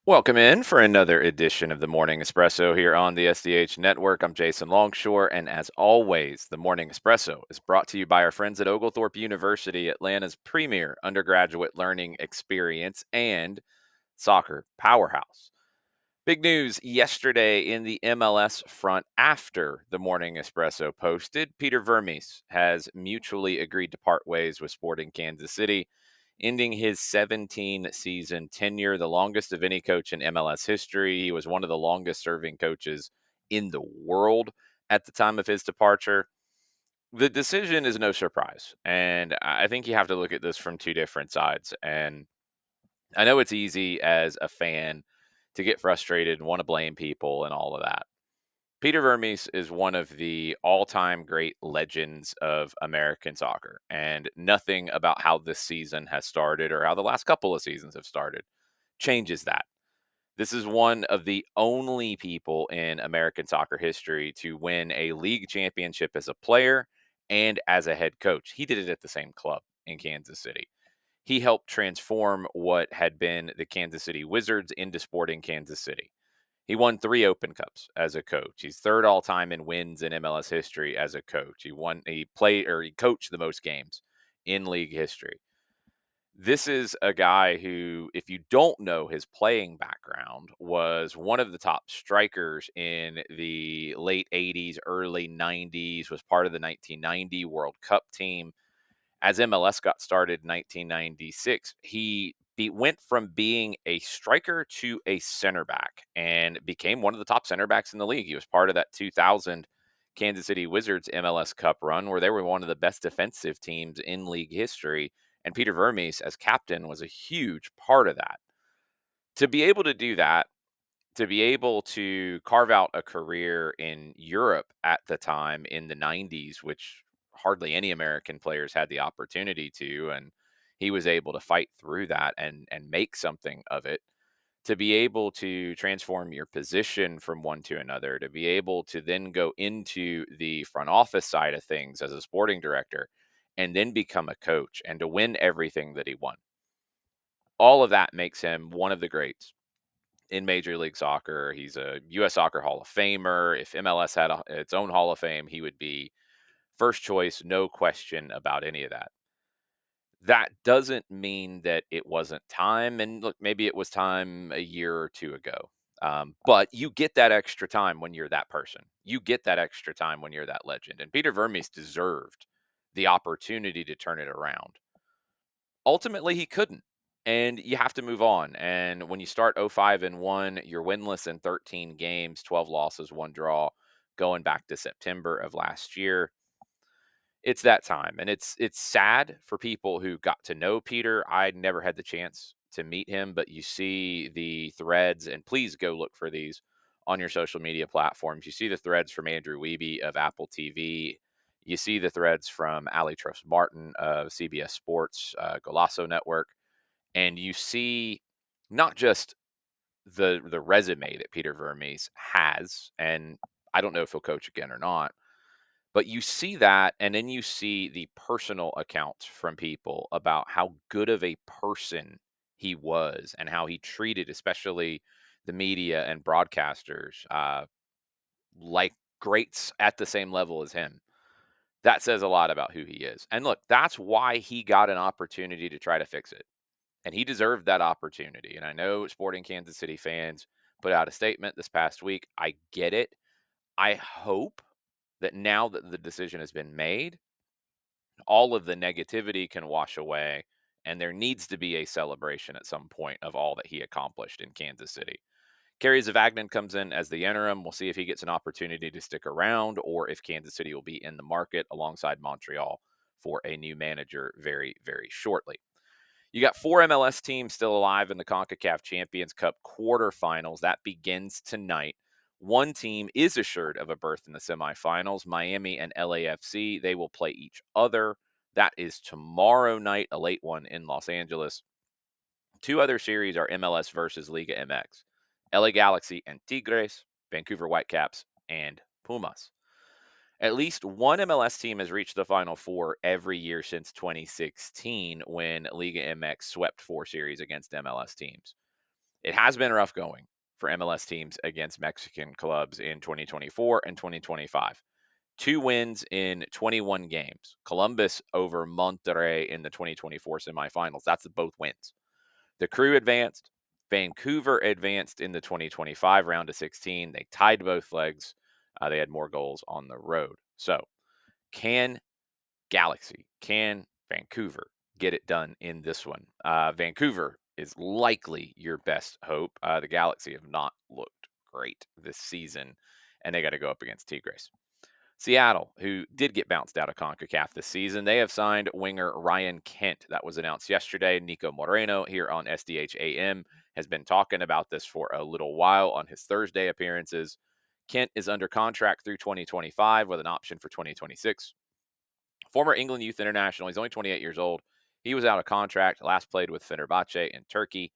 Welcome in for another edition of the Morning Espresso here on the SDH Network. I'm Jason Longshore, and as always, the Morning Espresso is brought to you by our friends at Oglethorpe University, Atlanta's premier undergraduate learning experience and soccer powerhouse. Big news yesterday in the MLS front after the Morning Espresso posted. Peter Vermes has mutually agreed to part ways with Sporting Kansas City, ending his 17 season tenure, the longest of any coach in MLS history. He was one of the longest serving coaches in the world at the time of his departure. The decision is no surprise. And I think you have to look at this from two different sides. And I know it's easy as a fan to get frustrated and want to blame people and all of that. Peter Vermes is one of the all time great legends of American soccer, and nothing about how this season has started or how the last couple of seasons have started changes that. This is one of the only people in American soccer history to win a league championship as a player and as a head coach. He did it at the same club in Kansas City. He helped transform what had been the Kansas City Wizards into Sporting Kansas City. He won 3 Open Cups as a coach. He's third all time in wins in MLS history as a coach. He coached the most games in league history. This is a guy who, if you don't know his playing background, was one of the top strikers in the late 80s, early 90s, was part of the 1990 World Cup team. As MLS got started in 1996, went from being a striker to a center back and became one of the top center backs in the league. He was part of that 2000 Kansas City Wizards MLS Cup run where they were one of the best defensive teams in league history. And Peter Vermes, as captain, was a huge part of that. To be able to do that, to be able to carve out a career in Europe at the time in the 90s, which hardly any American players had the opportunity to, and he was able to fight through that and make something of it. To be able to transform your position from one to another, to be able to then go into the front office side of things as a sporting director and then become a coach and to win everything that he won. All of that makes him one of the greats in Major League Soccer. He's a U.S. Soccer Hall of Famer. If MLS had its own Hall of Fame, he would be first choice, no question about any of that. That doesn't mean that it wasn't time. And look, maybe it was time a year or two ago. But you get that extra time when you're that person. You get that extra time when you're that legend. And Peter Vermes deserved the opportunity to turn it around. Ultimately, he couldn't, and you have to move on, and when you start 0-5-1, you're winless in 13 games, 12 losses, 1 draw, going back to September of last year. It's that time, and it's sad for people who got to know Peter. I'd never had the chance to meet him, but you see the threads, and please go look for these on your social media platforms. You see the threads from Andrew Wiebe of Apple TV. You see the threads from Ali Trust Martin of CBS Sports, Golasso Network, and you see not just the resume that Peter Vermes has, and I don't know if he'll coach again or not, but you see that, and then you see the personal accounts from people about how good of a person he was and how he treated, especially the media and broadcasters, like greats at the same level as him. That says a lot about who he is. And look, that's why he got an opportunity to try to fix it. And he deserved that opportunity. And I know Sporting Kansas City fans put out a statement this past week. I get it. I hope that now that the decision has been made, all of the negativity can wash away, and there needs to be a celebration at some point of all that he accomplished in Kansas City. Kerry Zavagnin comes in as the interim. We'll see if he gets an opportunity to stick around or if Kansas City will be in the market alongside Montreal for a new manager very, very shortly. You got 4 MLS teams still alive in the CONCACAF Champions Cup quarterfinals. That begins tonight. One team is assured of a berth in the semifinals, Miami and LAFC. They will play each other. That is tomorrow night, a late one in Los Angeles. 2 other series are MLS versus Liga MX, LA Galaxy and Tigres, Vancouver Whitecaps, and Pumas. At least one MLS team has reached the Final Four every year since 2016 when Liga MX swept 4 series against MLS teams. It has been rough going for MLS teams against Mexican clubs in 2024 and 2025. 2 wins in 21 games. Columbus over Monterrey in the 2024 semifinals. That's both wins. The Crew advanced. Vancouver advanced in the 2025 round of 16. They tied both legs. They had more goals on the road. So, can can Vancouver get it done in this one? Vancouver is likely your best hope. The Galaxy have not looked great this season, and they got to go up against Tigres. Seattle, who did get bounced out of CONCACAF this season, they have signed winger Ryan Kent. That was announced yesterday. Nico Moreno here on SDH AM has been talking about this for a little while on his Thursday appearances. Kent is under contract through 2025 with an option for 2026. Former England youth international. He's only 28 years old. He was out of contract, last played with Fenerbahce in Turkey.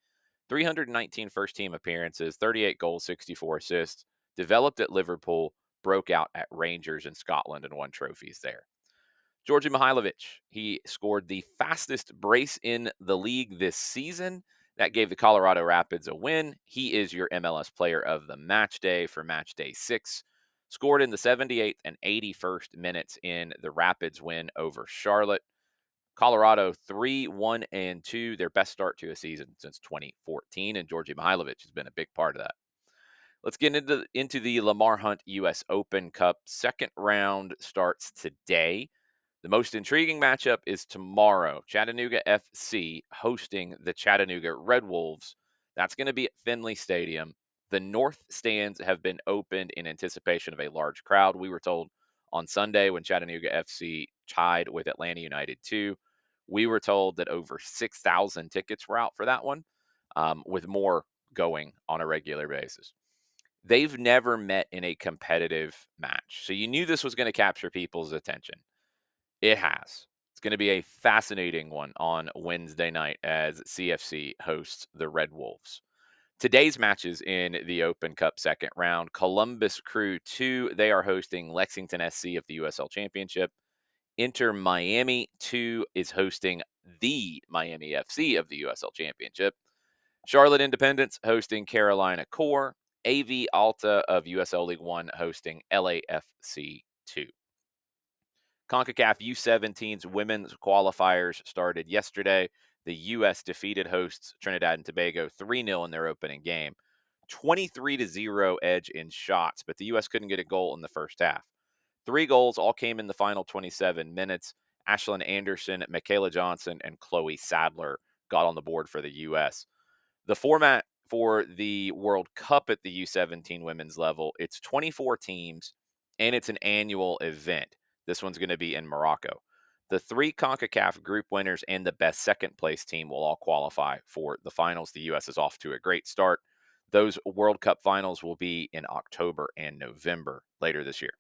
319 first team appearances, 38 goals, 64 assists. Developed at Liverpool, broke out at Rangers in Scotland and won trophies there. Georgi Mihailovic, he scored the fastest brace in the league this season. That gave the Colorado Rapids a win. He is your MLS player of the match day for match day 6. Scored in the 78th and 81st minutes in the Rapids win over Charlotte. Colorado 3-1-2, their best start to a season since 2014, and Georgi Mihailovic has been a big part of that. Let's get into the Lamar Hunt U.S. Open Cup. Second round starts today. The most intriguing matchup is tomorrow. Chattanooga FC hosting the Chattanooga Red Wolves. That's going to be at Finley Stadium. The north stands have been opened in anticipation of a large crowd. We were told on Sunday when Chattanooga FC tied with Atlanta United 2, we were told that over 6,000 tickets were out for that one, with more going on a regular basis. They've never met in a competitive match. So you knew this was going to capture people's attention. It has. It's going to be a fascinating one on Wednesday night as CFC hosts the Red Wolves. Today's matches in the Open Cup second round. Columbus Crew 2, they are hosting Lexington SC of the USL Championship. Inter Miami 2 is hosting the Miami FC of the USL Championship. Charlotte Independence hosting Carolina Core. AV Alta of USL League One hosting LAFC 2. CONCACAF U17's women's qualifiers started yesterday. The U.S. defeated hosts Trinidad and Tobago 3-0 in their opening game. 23-0 edge in shots, but the U.S. couldn't get a goal in the first half. 3 goals all came in the final 27 minutes. Ashlyn Anderson, Michaela Johnson, and Chloe Sadler got on the board for the U.S. The format for the World Cup at the U17 women's level, it's 24 teams, and it's an annual event. This one's going to be in Morocco. The 3 CONCACAF group winners and the best second place team will all qualify for the finals. The U.S. is off to a great start. Those World Cup finals will be in October and November later this year.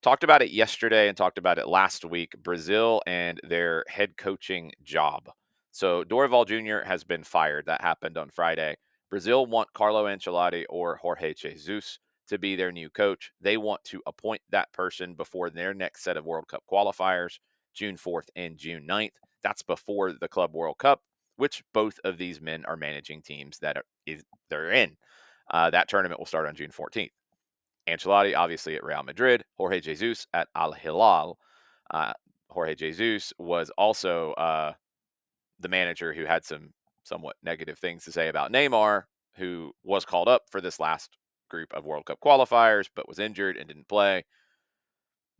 Talked about it yesterday and talked about it last week. Brazil and their head coaching job. So Dorival Jr. has been fired. That happened on Friday. Brazil want Carlo Ancelotti or Jorge Jesus to be their new coach. They want to appoint that person before their next set of World Cup qualifiers, June 4th and June 9th. That's before the Club World Cup, which both of these men are managing teams they're in. That tournament will start on June 14th. Ancelotti, obviously, at Real Madrid. Jorge Jesus at Al Hilal. Jorge Jesus was also the manager who had some somewhat negative things to say about Neymar, who was called up for this last group of World Cup qualifiers, but was injured and didn't play.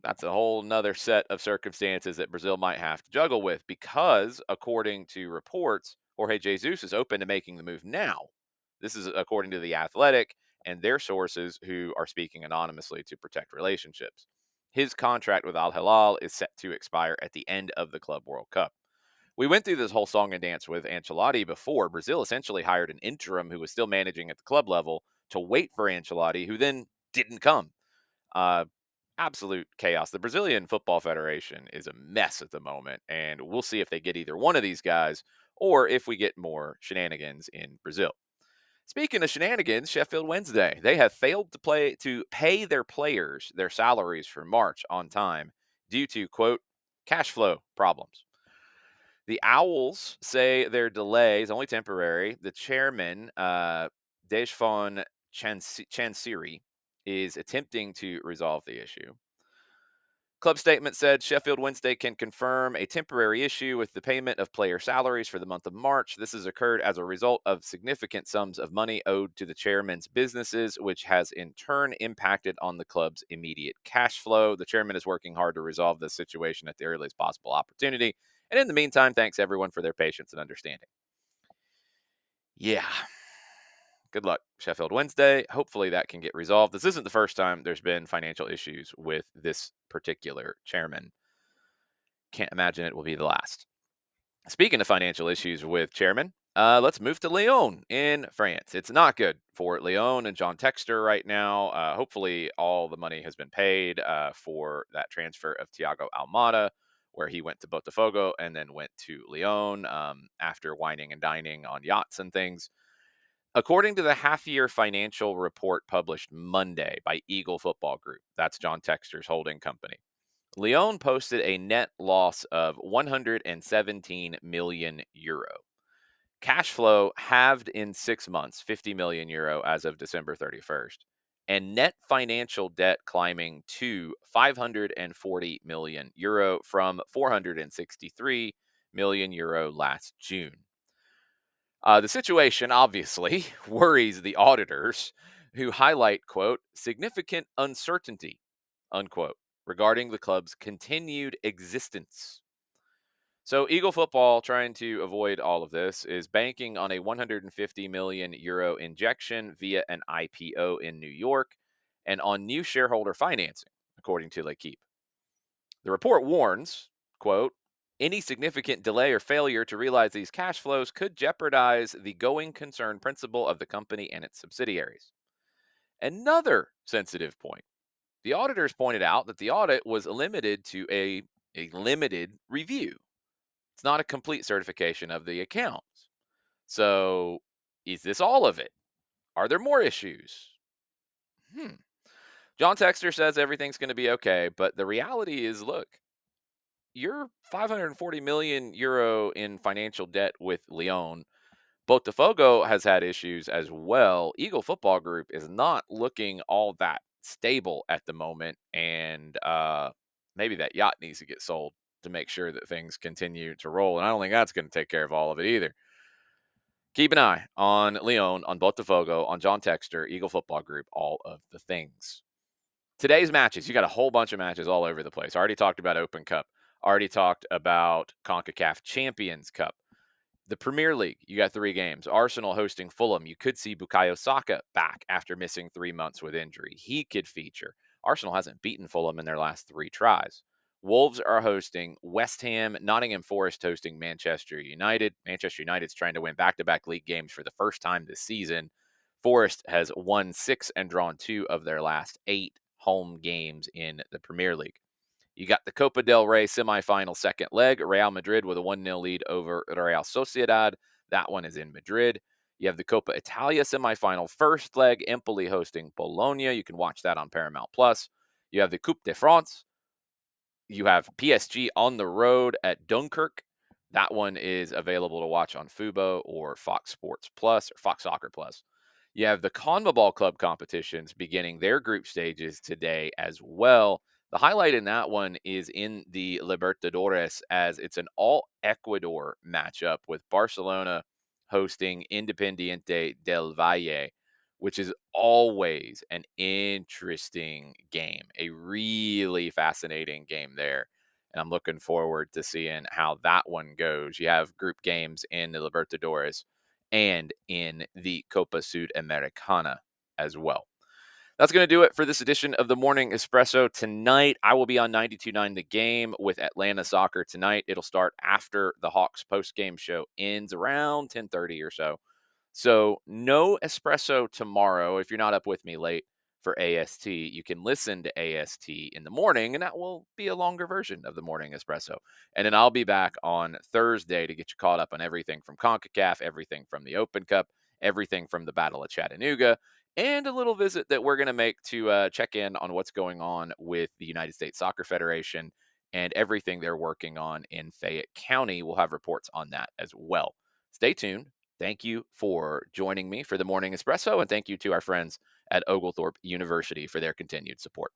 That's a whole nother set of circumstances that Brazil might have to juggle with because, according to reports, Jorge Jesus is open to making the move now. This is according to The Athletic and their sources who are speaking anonymously to protect relationships. His contract with Al Hilal is set to expire at the end of the Club World Cup. We went through this whole song and dance with Ancelotti before. Brazil essentially hired an interim who was still managing at the club level to wait for Ancelotti, who then didn't come. Uh, Absolute chaos. The Brazilian Football Federation is a mess at the moment, and we'll see if they get either one of these guys or if we get more shenanigans in Brazil. Speaking of shenanigans, Sheffield Wednesday, they have failed to pay their players their salaries for March on time due to, quote, cash flow problems. The Owls say their delay is only temporary. The chairman, Deshphon Chansiri, is attempting to resolve the issue. Club statement said Sheffield Wednesday can confirm a temporary issue with the payment of player salaries for the month of March. This has occurred as a result of significant sums of money owed to the chairman's businesses, which has in turn impacted on the club's immediate cash flow. The chairman is working hard to resolve this situation at the earliest possible opportunity. And in the meantime, thanks everyone for their patience and understanding. Yeah. Good luck, Sheffield Wednesday. Hopefully that can get resolved. This isn't the first time there's been financial issues with this particular chairman. Can't imagine it will be the last. Speaking of financial issues with chairman, let's move to Lyon in France. It's not good for Lyon and John Textor right now. Hopefully, all the money has been paid for that transfer of Thiago Almada, where he went to Botafogo and then went to Lyon after whining and dining on yachts and things. According to the half-year financial report published Monday by Eagle Football Group, that's John Textor's holding company, Lyon posted a net loss of 117 million euro. Cash flow halved in 6 months, 50 million euro as of December 31st, and net financial debt climbing to 540 million euro from 463 million euro last June. The situation obviously worries the auditors who highlight, quote, significant uncertainty, unquote, regarding the club's continued existence. So Eagle Football, trying to avoid all of this, is banking on a 150 million euro injection via an IPO in New York and on new shareholder financing, according to L'Equipe. The report warns, quote, any significant delay or failure to realize these cash flows could jeopardize the going concern principle of the company and its subsidiaries. Another sensitive point. The auditors pointed out that the audit was limited to a limited review. It's not a complete certification of the accounts. So, is this all of it? Are there more issues? Hmm. John Texter says everything's going to be okay, but the reality is look, you're 540 million euro in financial debt with Lyon. Botafogo has had issues as well. Eagle Football Group is not looking all that stable at the moment, and maybe that yacht needs to get sold to make sure that things continue to roll. And I don't think that's going to take care of all of it either. Keep an eye on Lyon, on Botafogo, on John Texter, Eagle Football Group, all of the things. Today's matches, you got a whole bunch of matches all over the place. Already talked about Open Cup. Already talked about CONCACAF Champions Cup. The Premier League, you got 3 games. Arsenal hosting Fulham. You could see Bukayo Saka back after missing 3 months with injury. He could feature. Arsenal hasn't beaten Fulham in their last 3 tries. Wolves are hosting West Ham. Nottingham Forest hosting Manchester United. Manchester United's trying to win back-to-back league games for the first time this season. Forest has won 6 and drawn 2 of their last 8 home games in the Premier League. You got the Copa del Rey semifinal second leg. Real Madrid with a 1-0 lead over Real Sociedad. That one is in Madrid. You have the Copa Italia semifinal first leg. Empoli hosting Bologna. You can watch that on Paramount Plus. You have the Coupe de France. You have PSG on the road at Dunkirk. That one is available to watch on Fubo or Fox Sports Plus or Fox Soccer Plus. You have the CONMEBOL club competitions beginning their group stages today as well. The highlight in that one is in the Libertadores, as it's an all Ecuador matchup with Barcelona hosting Independiente del Valle, which is always an interesting game, a really fascinating game there. And I'm looking forward to seeing how that one goes. You have group games in the Libertadores and in the Copa Sudamericana as well. That's going to do it for this edition of the Morning Espresso. Tonight, I will be on 92.9 The Game with Atlanta Soccer tonight. It'll start after the Hawks post-game show ends around 10:30 or so. So no espresso tomorrow. If you're not up with me late for AST, you can listen to AST in the morning, and that will be a longer version of the Morning Espresso. And then I'll be back on Thursday to get you caught up on everything from CONCACAF, everything from the Open Cup, everything from the Battle of Chattanooga, and a little visit that we're going to make to check in on what's going on with the United States Soccer Federation and everything they're working on in Fayette County. We'll have reports on that as well. Stay tuned. Thank you for joining me for the Morning Espresso, and thank you to our friends at Oglethorpe University for their continued support.